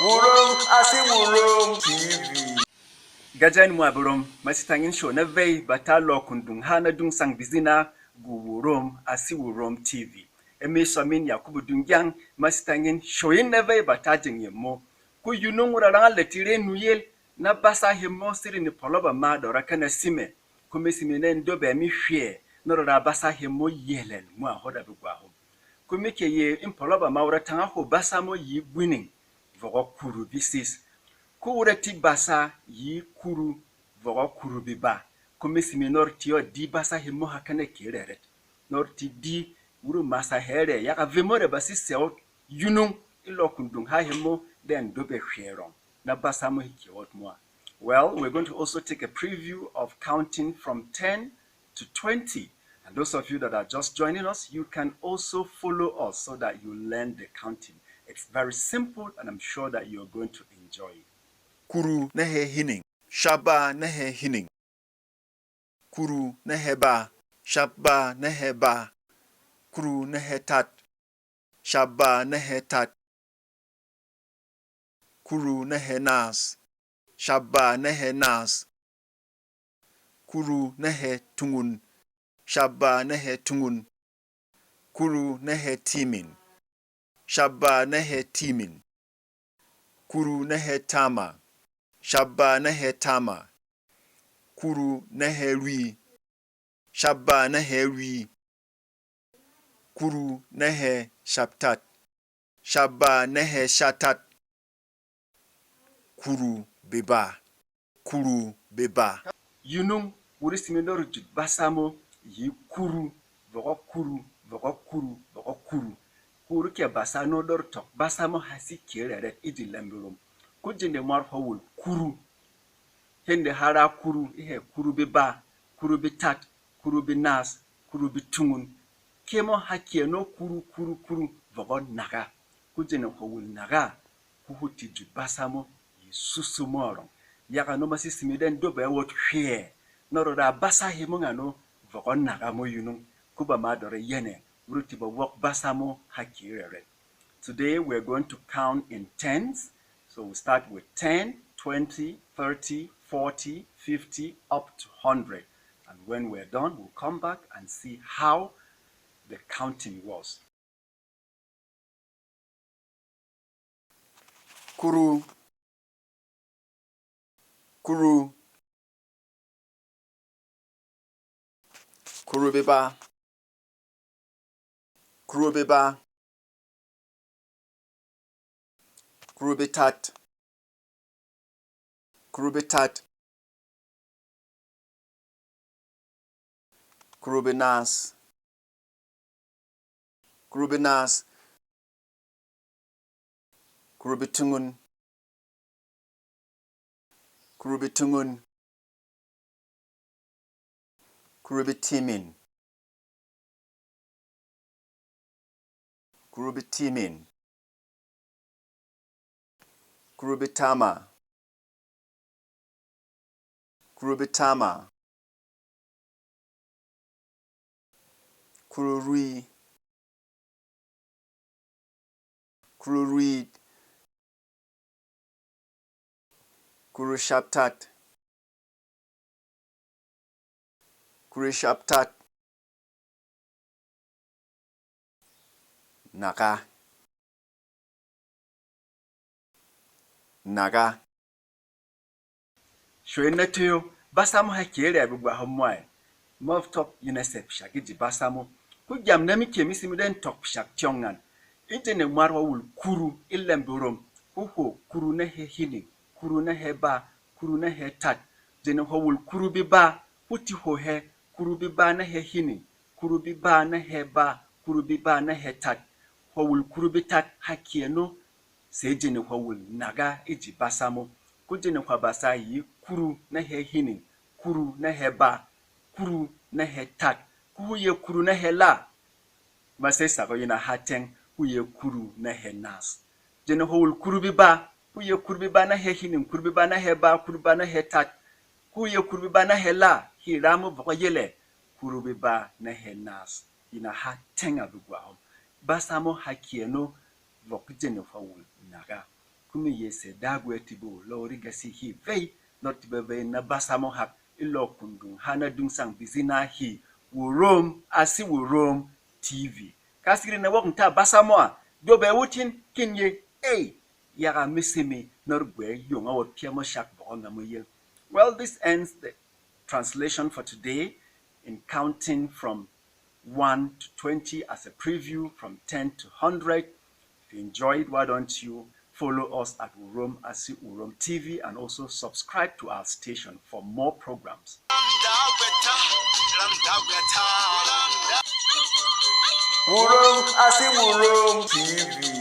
Wurum Asiwurum TV. Gajan Mwaburum, Masitangin show na vei batalo kundung hana dung sang bizina guwurum Asiwurum TV. Eme somin Yakubu Dungyang, Masitangin showin na vei batajing yemo. Ku yunung uraranga letire nuyel na basa hemo siri ni poloba ma dora kana sime. Kume sime ne ndobe mi hwie norora basa hemo yelen mwa hoda bugwaho. Kume ke ye impoloba ma uratanga ho basa mo yi winning. Vogo kuru bisis. Ku urati basa yi kuru vogo kuru biba. Kume sime norti yo di basa hemo hakane kereret. Norti di uru masa here yaka vemore basi seo yunung ilo kundung ha hemo then dobe hwerong. Na basa mo hiki what more. Well, we're going to also take a preview of counting from 10 to 20. And those of you that are just joining us, you can also follow us so that you learn the counting. It's very simple and I'm sure that you're going to enjoy it. Kuru nehe hining, shaba nehe hining. Kuru nehe ba, shaba nehe ba. Kuru nehe tat, shaba nehe tat. Kuru nehe nas, shaba nehe nas. Kuru nehe tungun, shaba nehe tungun. Kuru nehe timin, shaba nehe timin. Kuru nehe tama, shaba nehe tama. Kuru nehe ri, shaba nehe ri. Kuru nehe shaptat, shaba nehe shatat. Kuru beba, kuru beba. Yunung wuri siminor jut basamo yi kuru vogo kuru vogo kuru vogo kuru. Kuru ke basano dor tok basamo hasi kereret iji lembirum. Kujinde mar howul kuru. Hende hara kuru ihe kuru beba, kuru bitat, kuru binas, kuru bitungun. Kemo hakie no kuru kuru kuru vogo naga. Kujinde howul naga kuhuti jut basamo yi susumorong. Yaka no masi simiden dobe wot hwie. Norora basa himunga no vogo naga mo yunung. Kuba madore yene. Urutiba wok basa mo hakirere. Today we're going to count in tens. So we'll start with 10, 20, 30, 40, 50, up to 100. And when we're done, we'll come back and see how the counting was. Kuru, kuru. Kuru beba, kuru beba. Kuru bitat, kuru bitat. Kuru binas, kuru binas. Kuru bitungun, kuru bitungun. Kuru bitimin, kuru bitimin. Kuru bitama, kuru bitama. Kuru ri, kuru ri. Kuru shaptat, kuru shaptat. Naga, naga. Shwena tuyo basamo hakere abugwa homwae. Mov top UNICEF shagiji basamo. Kujam nami kemi simiden tok shak tiongan. Intene marwa wul kuru ilemburum. Huho kuru nehe hini, kuru nehe ba, kuru nehe tat. Jene ho wul kuru biba, huti ho he, kuru biba nehe hini, kuru biba nehe ba, kuru biba nehe tat. Ho wul kuru bitat hakieno. Se jene ho wul naga iji basamo. Kujene kwa basa yi kuru nehe hini, kuru nehe ba, kuru nehe tat. Kuye kuru nehe la. Mase sako yina hateng huye kuru nehe nas. Jene ho wul kuru biba, huye kuru biba nehe hini, kuru biba nehe ba, kuru biba nehe tat. Huye kuru biba nehe la, hiramu voko yele, kuru biba nehe nas. Yina hateng abugwa. Basamo hakieno voko jene ho wul naga. kumi yese dagwe tibo lori gasi hi vei not bebe na basamo hak ilo kundung hana dung sang bizina hi wurom asi wurom TV kasiri na wok nta basamo a dobe wutin kinye yaga misimi norgwe yonga wo piamo shak bonga moye. Well, this ends the translation for today in counting from 1 to 20 as a preview, from 10 to 100. If you enjoyed, why don't you follow us at Urom Asi Urom TV and also subscribe to our station for more programs. Urom Asi Urom TV.